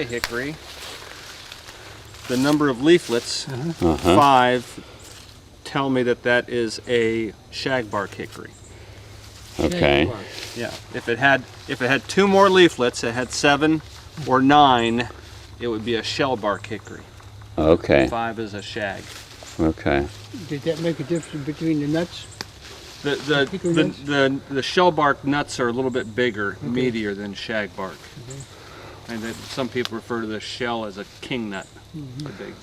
Hickory, the number of leaflets, 5, tell me that that is a shagbark hickory. Okay. Yeah. If it had 2 more leaflets, it had 7 or 9, it would be a shellbark hickory. Okay. 5 is a shag. Okay. Did that make a difference between the nuts? The shellbark nuts are a little bit bigger, meatier than shagbark. And then some people refer to the shell as a king nut. The big.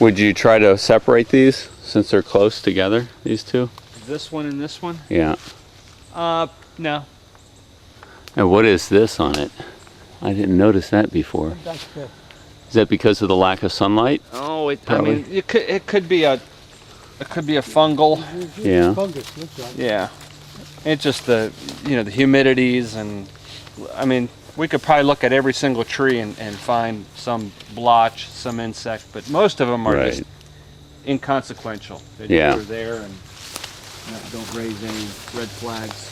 Would you try to separate these since they're close together, these two? This one and this one? Yeah. No. And what is this on it? I didn't notice that before. That's the, Is that because of the lack of sunlight? Oh, I Probably. mean, it could be a fungal. Yeah. fungus, looks like. Yeah. It's just the the humidities, and I mean, we could probably look at every single tree and find some blotch, some insect, but most of them are Right. just inconsequential. They Yeah. just are there and don't raise any red flags.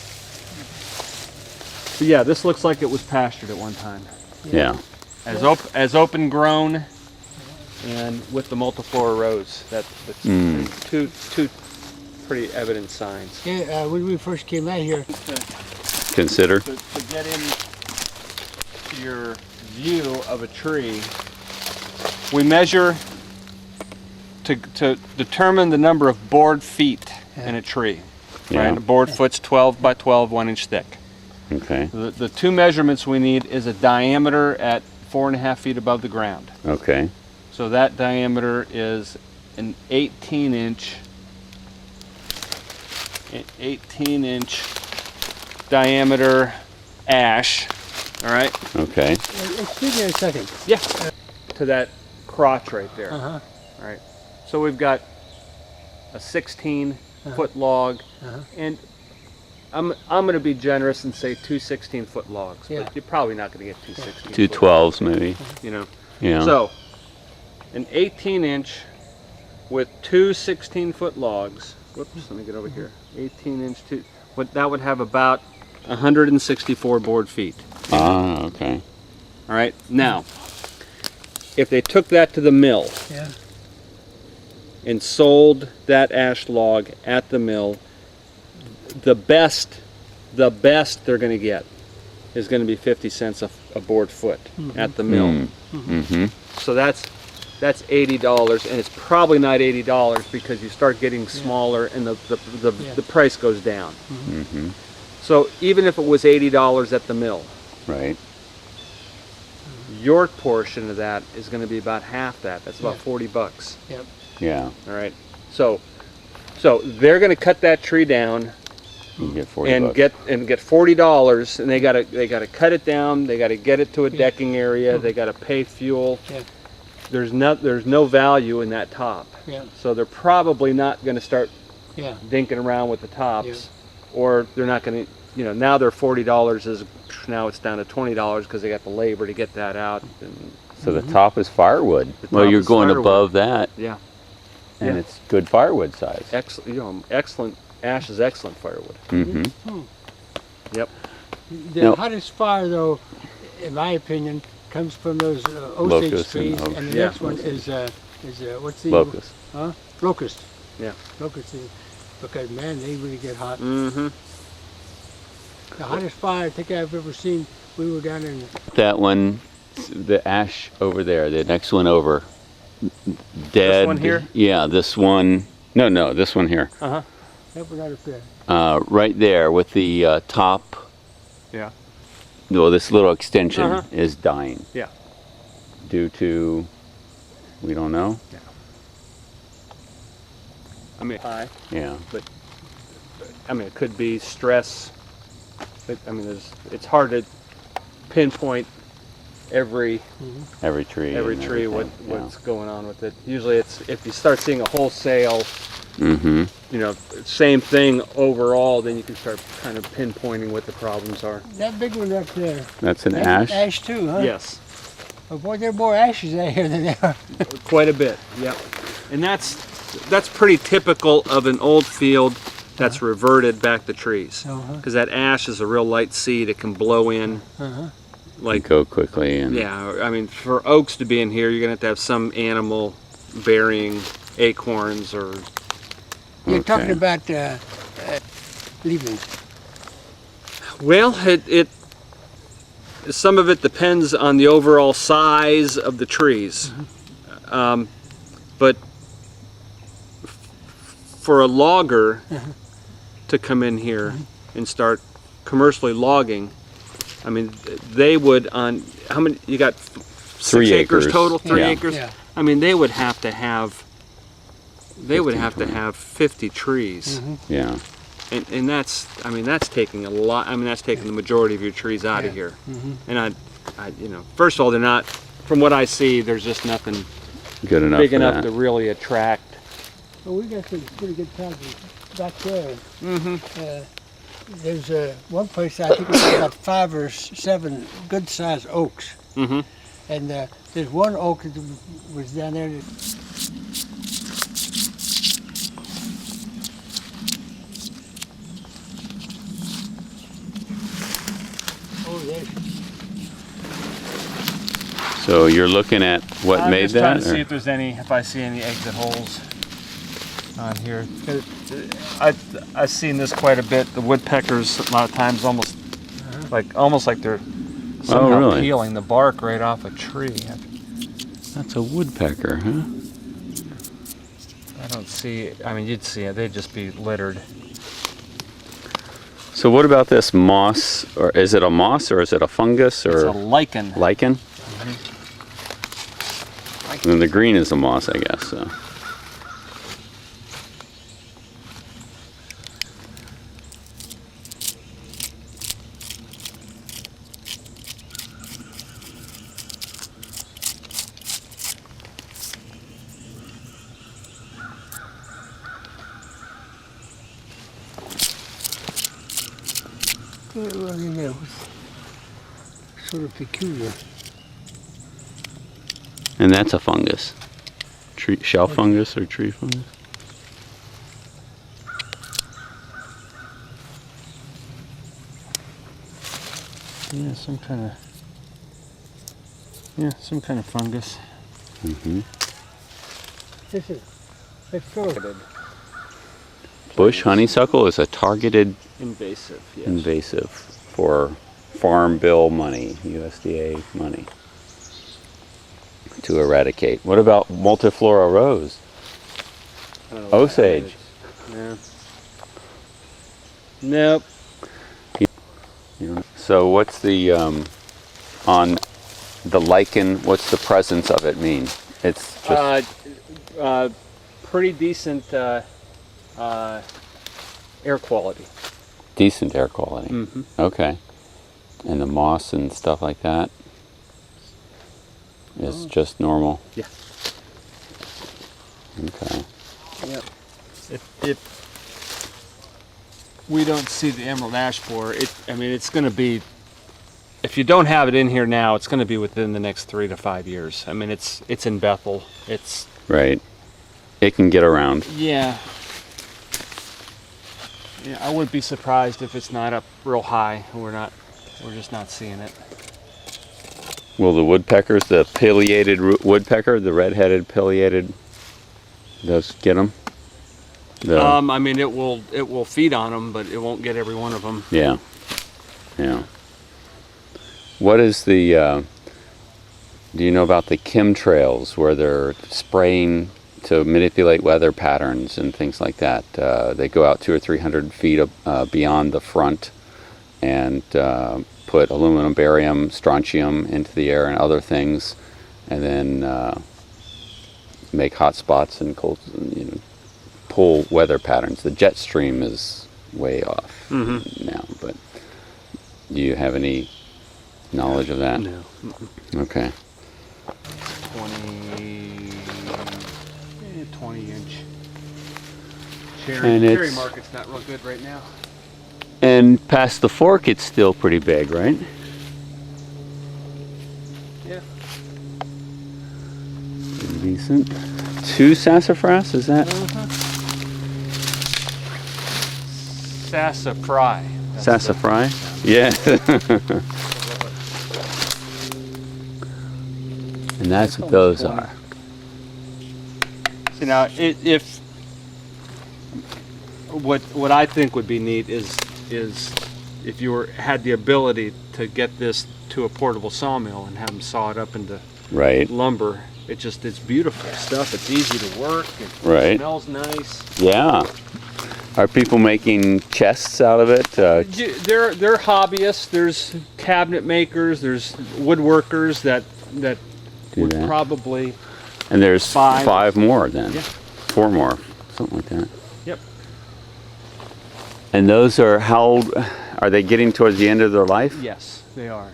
But yeah, this looks like it was pastured at one time. Yeah. As open grown and with the multiflora rows. That's two pretty evident signs. Yeah, when we first came out here, Consider. To get into your view of a tree, we measure to determine the number of bored feet in a tree. Yeah. Right? A bored foot's 12 by 12, 1 inch thick. Okay. The 2 measurements we need is a diameter at 4.5 feet above the ground. Okay. So that diameter is an 18 inch diameter ash. All right. Okay. excuse me a second. Yeah. To that crotch right there. Uh-huh. All right. So we've got a 16-foot log, and I'm going to be generous and say 2 16-foot logs, Yeah. but you're probably not going to get 2 16. 2 12s maybe. You know. Yeah. So, an 18-inch with 2 16-foot logs. Whoops, let me get over here. 18-inch, that would have about 164 board feet. Ah, okay. All right. Now, if they took that to the mill Yeah. and sold that ash log at the mill, the best they're going to get is going to be 50 cents a board foot at the mill. Mm-hmm. So that's $80, and it's probably not $80 because you start getting smaller and the price goes down. Mm-hmm. So even if it was $80 at the mill, Right. your portion of that is going to be about half that. That's about $40. Yep. Yeah. All right. So they're going to cut that tree down You get 40 and bucks. get $40, and they gotta cut it down. They gotta get it to a decking area. They gotta pay fuel. Yeah. There's no value in that top. Yeah. So they're probably not going to start Yeah. dinking around with the tops, or they're not going to. Now they're $40. Now it's down to $20 because they got the labor to get that out. And, So the top is firewood. The top You're is going firewood. above that, yeah, and it's good firewood size. excellent. Ash is excellent firewood. Mm-hmm. Yep. The Now- hottest fire, though, in my opinion, comes from those Osage Locust and trees, oak. and the Yeah. next one is what's the Locust. Huh? Locust. Yeah. Locust is, because man, they really get hot. Mm-hmm. The hottest fire I think I've ever seen. We were down in That one, the ash over there, the next one over. Dead. one here? Yeah, this one. No, this one here. Uh-huh. that one out of there. Right there with the top. Yeah. Well, this little extension Uh-huh. is dying. Yeah. Due to, we don't know. I mean, high. Yeah. I mean, it could be stress. It's hard to pinpoint every Every tree. tree and everything, what's going on with it. Usually, it's if you start seeing a wholesale, Mm-hmm. same thing overall, then you can start kind of pinpointing what the problems are. That big one up there. That's an That's ash. Ash too, huh? Yes, Oh, boy, there are more ashes out here than there are. quite a bit. Yep, and that's pretty typical of an old field that's reverted back to trees, Uh-huh. because that ash is a real light seed. It can blow in. Uh-huh. like, go quickly and yeah, I mean, for oaks to be in here, you're gonna have to have some animal bearing acorns or, You're Okay. talking about leaving. well, it some of it depends on the overall size of the trees. But for a logger to come in here and start commercially logging, I mean, they would on, how many, you got 3 6 acres acres. total, 3 Yeah. acres? Yeah. I mean, they would have to have, 15, 50 trees. yeah. And that's, I mean, that's taking a lot, I mean, that's taking the majority of your trees out of Yeah. here. And I, you know, first of all, they're not, from what I see, there's just nothing Good enough. big for enough that. to really attract. Well, we got some pretty good houses back there. Mm-hmm. There's one place I think it's about 5 or 7 good-sized oaks, Mm-hmm. and there's one oak that was down there. Oh, there's So you're looking at what made just trying that? to see or- if there's any, if I see any exit holes on here. I've seen this quite a bit. The woodpeckers a lot of times almost like they're somehow really? peeling the bark right off a tree. That's a woodpecker, huh? I don't see. I mean, you'd see it. They'd just be littered. So what about this moss? Or is it a moss or is it a fungus It's a or lichen. lichen? And the green is a moss, I guess. So. well, you know, sort of peculiar. And that's a fungus. Tree, shell fungus or tree fungus? Yeah, some kind of fungus. Hmm. This is, it's sort of Bush honeysuckle is a targeted Invasive. Yes. invasive for Farm Bill money, USDA money, to eradicate. What about multiflora rose? I don't know what Osage. that is. Yeah. Nope. So what's the on the lichen? What's the presence of it mean? It's just Pretty decent air quality. decent air quality. Mm-hmm. Okay. And the moss and stuff like that is just normal. Yeah. Okay. Yep. If we don't see the emerald ash borer, I mean, it's going to be. If you don't have it in here now, it's going to be within the next 3 to 5 years. I mean, it's in Bethel. It's Right. It can get around. yeah. Yeah, I wouldn't be surprised if it's not up real high. We're just not seeing it. Will the woodpeckers, the pileated woodpecker, the red-headed pileated, those get them? I mean, it will feed on them, but it won't get every one of them. Yeah. Yeah. What is the, do you know about the chemtrails where they're spraying to manipulate weather patterns and things like that? They go out 200 or 300 feet beyond the front and put aluminum, barium, strontium into the air and other things, and then make hot spots and cold, pull weather patterns. The jet stream is way off now, but do you have any knowledge of that? No. Okay. 20-inch. And Cherry it's- market's not real good right now. And past the fork, it's still pretty big, right? Yeah. Pretty decent. 2 sassafras, is that? Sassafras. Sassafras? Yeah. And that's what those are. See now, if what I think would be neat is if you had the ability to get this to a portable sawmill and have them saw it up into Right. lumber. It's beautiful stuff. It's easy to work. It Right. smells nice. Yeah. Are people making chests out of it? They're hobbyists. There's cabinet makers. There's woodworkers that Do would that. probably. And there's Five. 5 more then. Yeah. 4 more, something like that. Yep. And those are how old? Are they getting towards the end of their life? Yes, they are.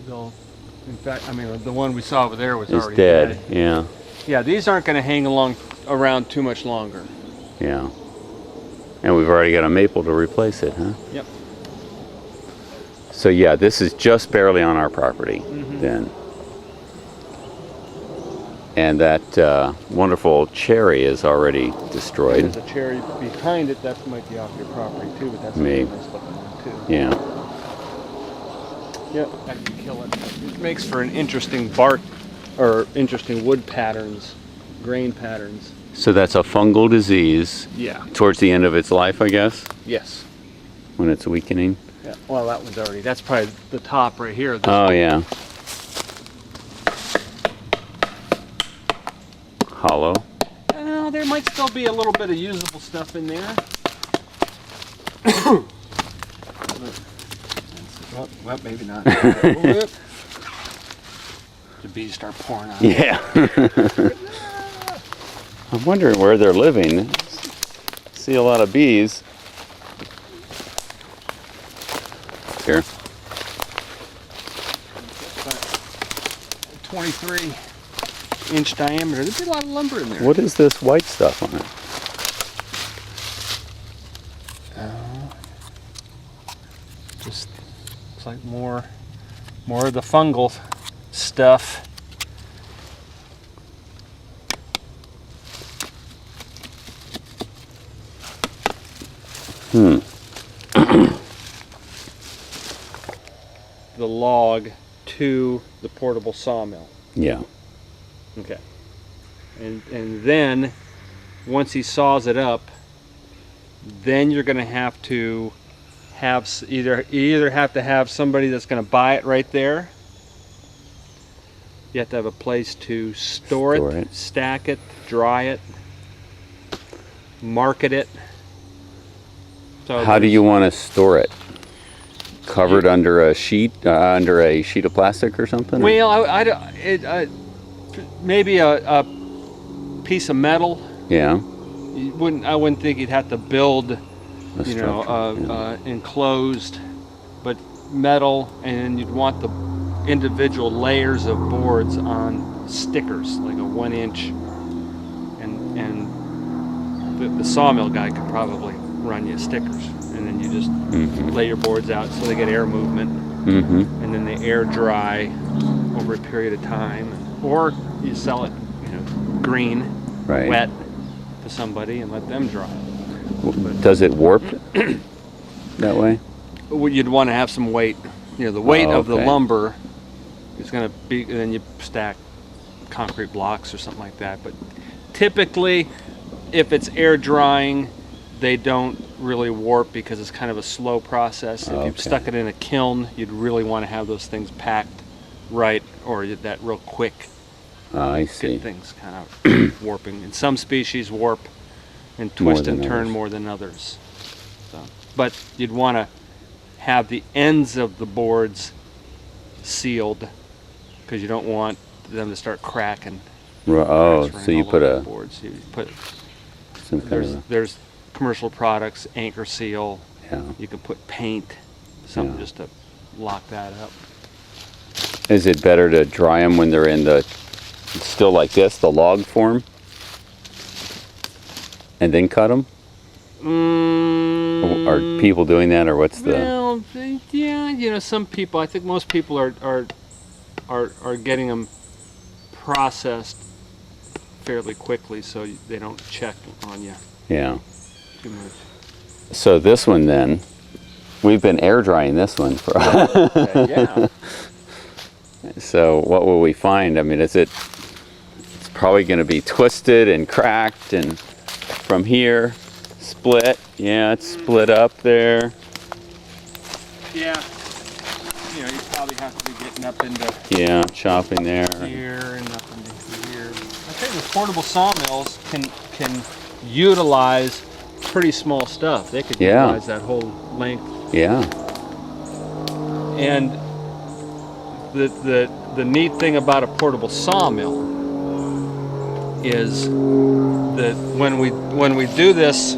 They'll. In fact, I mean, the one we saw over there was It's already dead. Yeah. Yeah, these aren't going to hang around too much longer. Yeah. And we've already got a maple to replace it, huh? Yep. So yeah, this is just barely on our property then. And that wonderful cherry is already destroyed. There's a cherry behind it that might be off your property too, but that's a Maybe. nice looking one too. Yeah. Yep, that can kill it. It makes for an interesting bark or interesting wood patterns, grain patterns. So that's a fungal disease Yeah. towards the end of its life, I guess, Yes. when it's weakening. Yeah. Well, that one's already. That's probably the top right here. This Oh yeah. Hollow. Well, there might still be a little bit of usable stuff in there. Well, maybe not. The bees start pouring out. Yeah. I'm wondering where they're living. See a lot of bees. Here. 23-inch diameter. There'd be a lot of lumber in there. What is this white stuff on it? Just looks like more of the fungal stuff. The log to the portable sawmill. Yeah. Okay. And then once he saws it up, then you're going to have to have either have to have somebody that's going to buy it right there. You have to have a place to store it, stack it, dry it, market it. So How do you want to store it? Covered under a sheet of plastic or something? Well, maybe a piece of metal. Yeah. I wouldn't think you'd have to build, A structure, enclosed, but metal, and you'd want the individual layers of boards on stickers, like a 1 inch, and the sawmill guy could probably run you stickers, and then you just lay your boards out so they get air movement, and then they air dry over a period of time, or you sell it, green, Right. wet to somebody and let them dry. Does it warp that way? Well, you'd want to have some weight. The weight of the okay. lumber is going to be, and then you stack concrete blocks or something like that. But typically, if it's air drying, they don't really warp because it's kind of a slow process. If you Okay. stuck it in a kiln, you'd really want to have those things packed right, or that real quick I see. get things kind of warping. And some species warp and twist than and turn others. more than others. So, but you'd want to have the ends of the boards sealed because you don't want them to start cracking. Oh, transferring so you all put over the a boards. You put some kind of there's commercial products, Anchor Seal. yeah. You can put paint, something Yeah. just to lock that up. Is it better to dry them when they're in the still like this, the log form, and then cut them? Are people doing that, or what's the? Well, yeah, some people. I think most people are getting them processed fairly quickly, so they don't check on you Yeah. too much. So this one then, we've been air drying this one for. Okay, yeah. So what will we find? I mean, it's probably going to be twisted and cracked and from here, split. Yeah, it's split up there. Yeah. You know, you probably have to be getting up into Yeah, chopping there. here and up into here. I think the portable sawmills can utilize pretty small stuff. They could Yeah. utilize that whole length. Yeah. And the neat thing about a portable sawmill is that when we do this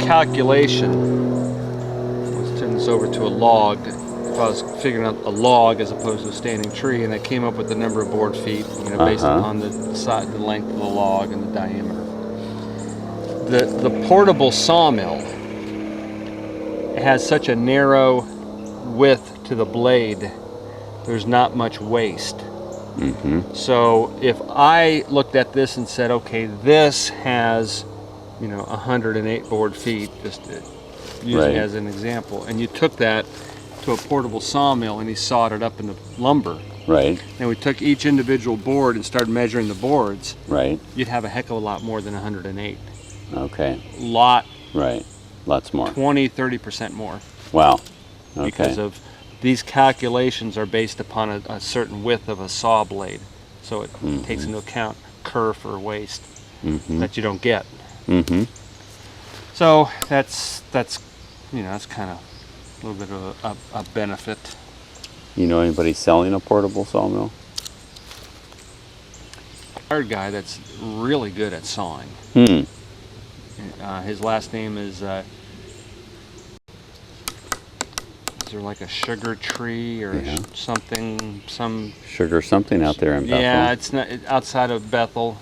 calculation, let's turn this over to a log. If I was figuring out a log as opposed to a standing tree, and I came up with the number of board feet, you know, based on the side, the length of the log and the diameter. The portable sawmill has such a narrow width to the blade. There's not much waste. So if I looked at this and said, okay, this has, you know, 108 board feet, just using Right. as an example, and you took that to a portable sawmill and he sawed it up into lumber, Right. and we took each individual board and started measuring the boards, Right. you'd have a heck of a lot more than 108. Okay. Lot, Right. Lots more. 20-30% more, Wow. Okay. because of these calculations are based upon a certain width of a saw blade, so it takes into account kerf or waste that you don't get. Mm-hmm. So that's you know, that's kind of a little bit of a benefit. You know anybody selling a portable sawmill? Hired guy that's really good at sawing. Hmm. His last name is there like a sugar tree or Yeah. something? Some Sugar something out there in Bethel. yeah, it's not outside of Bethel.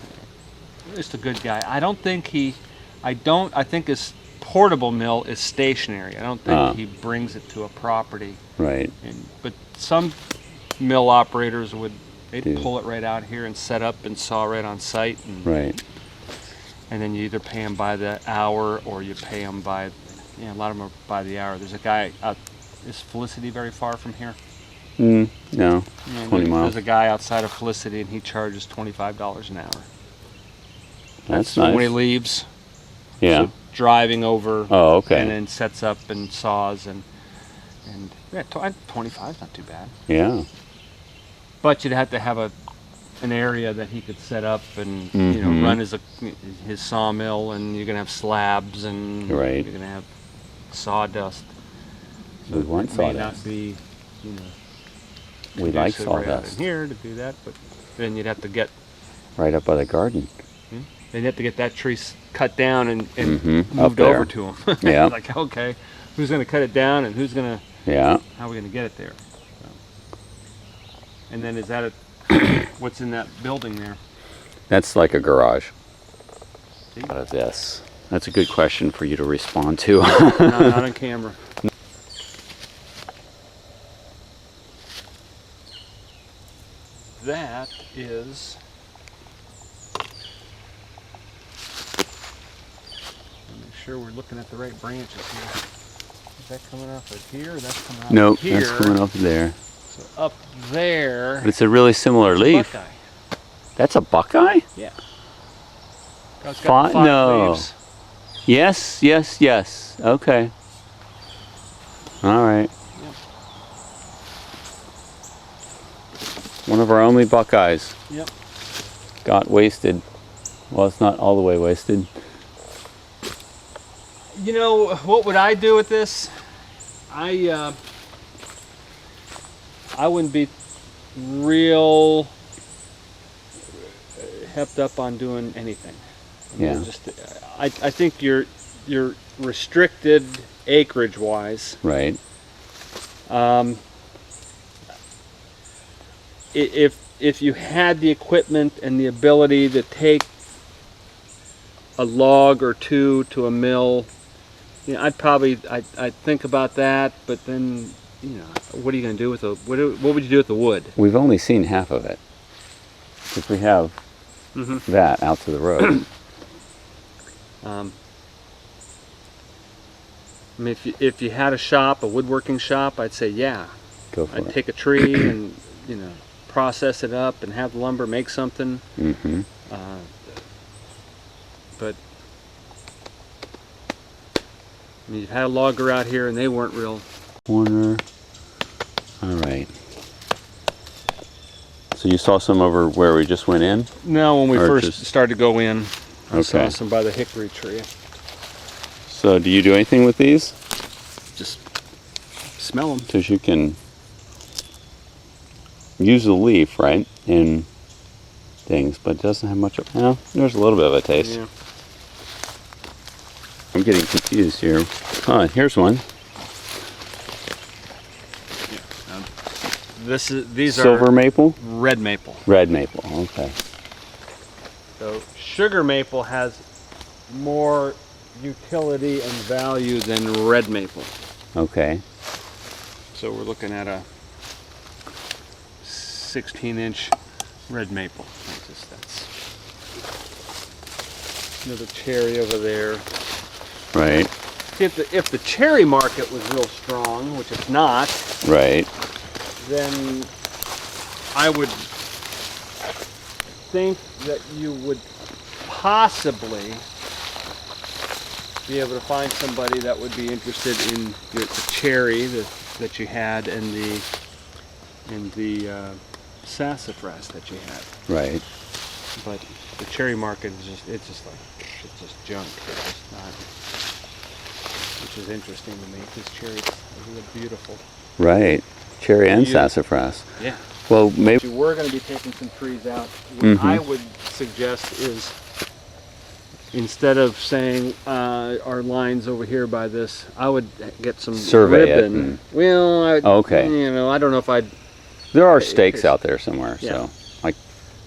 Just a good guy. I think his portable mill is stationary. I don't think he brings it to a property. Right. But some mill operators they'd Do. pull it right out here and set up and saw right on site, Right. and then you either pay them by the hour or you pay them by, a lot of them are by the hour. There's a guy out. Is Felicity very far from here? No. Yeah, 20 miles. There's a guy outside of Felicity, and he charges $25 an hour. That's when he nice. leaves. Yeah. So driving over. Oh, okay. And then sets up and saws and yeah, 25 is not too bad. Yeah. But you'd have to have an area that he could set up and run his sawmill, and you're gonna have slabs and Right. you're gonna have sawdust. We want It may sawdust. not be, We like conducive right out sawdust. in here to do that, but then you'd have to get Right up by the garden. that tree cut down and Up moved there. over to him. Yeah. Like, okay, who's gonna cut it down and Yeah. how are we gonna get it there? So. And then is that what's in that building there? That's like a garage. See? Out of this. That's a good question for you to respond to. Not on camera. That is. Make sure we're looking at the right branches here. Is that coming off of here? Or that's coming off Nope, of here. that's coming up there. So up there. But it's a really similar leaf. Buckeye. That's a buckeye? Yeah. It's got Fi- no. leaves. Yes, yes, yes. Okay. All right. Yep. One of our only buckeyes Yep. got wasted. Well, it's not all the way wasted. You know, what would I do with this? I wouldn't be real hepped up on doing anything. I mean, Yeah. Just, I think you're restricted acreage wise. Right. If you had the equipment and the ability to take a log or two to a mill, I'd think about that. But then, what are you going to do with what would you do with the wood? We've only seen half of it. Because we have that out to the road. I mean, if you had a shop, a woodworking shop, I'd say yeah. Go for I'd it. take a tree and process it up and have the lumber make something. Mm-hmm. But I mean, you've had a logger out here and they weren't real. Corner. All right. So you saw some over where we just went in? No, when we Or first just- started to go in, I saw Okay. some by the hickory tree. So do you do anything with these? Just smell them. Because you can use the leaf, right, in things, but it doesn't have much of, well, there's a little bit of a taste. Yeah. I'm getting confused here. Oh, here's one. These Silver are maple? red maple. Red maple, okay. So sugar maple has more utility and value than red maple. Okay. So we're looking at a 16-inch red maple. That's another cherry over there. Right, If the cherry market was real strong, which it's not, right. then I would think that you would possibly be able to find somebody that would be interested in the cherry that you had and the sassafras that you had. Right. But the cherry market is it's just junk. It's just not, which is interesting to me because cherries are beautiful. Right. Cherry and You- sassafras. Yeah. Well, If maybe. you were going to be taking some trees out, what Mhm. I would suggest is instead of saying our lines over here by this, I would get some Survey it ribbon. and- Well, Okay. I don't know if I'd There are Okay, stakes okay. out there somewhere, Yeah. so like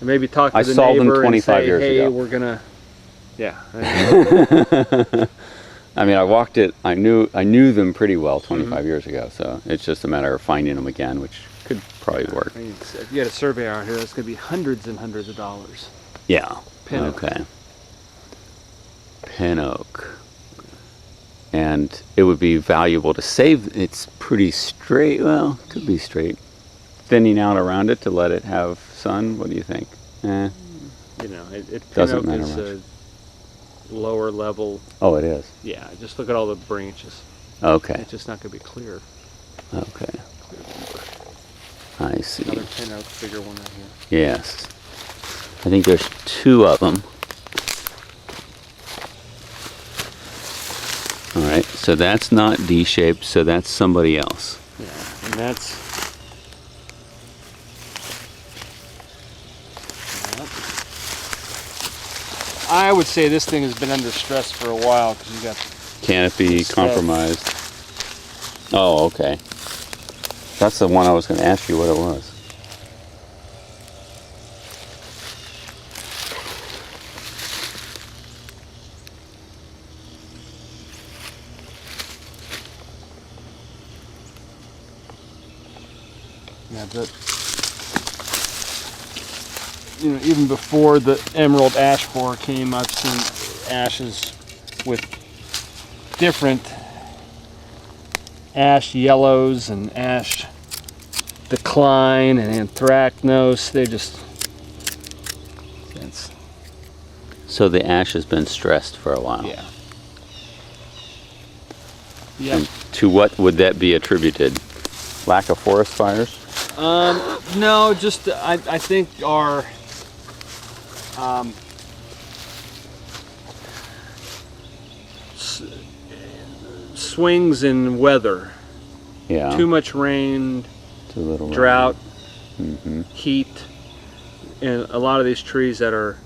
maybe talk to I the saw them neighbor 25 and say, years hey, ago. we're gonna, yeah. I mean, I walked it. I knew them pretty well 25 years ago, so it's just a matter of finding them again, which could probably work. I mean, if you had a survey out here, that's going to be hundreds and hundreds of dollars. Yeah. Pin oak. Okay. Pin oak. And it would be valuable to save. It's pretty straight. Well, could be straight. Thinning out around it to let it have sun. What do you think? Eh. Pin Doesn't oak matter is much. a lower level. Oh, it is. Yeah, just look at all the branches. Okay. It's just not going to be clear. Okay. I see. Another pin oak, bigger one right here. Yes. I think there's two of them. All right, so that's not D-shaped, so that's somebody else. Yeah, and that's. I would say this thing has been under stress for a while because you got Canopy Stuff. compromised. Oh, okay. That's the one I was going to ask you what it was. Yeah, even before the emerald ash borer came, I've seen ashes with different ash yellows and ash decline and anthracnose. It's So the ash has been stressed for a while. yeah. Yep. And to what would that be attributed? Lack of forest fires? No, just I think our swings in weather. Yeah. Too much rain, Too little rain. drought, Mhm. heat, and a lot of these trees that are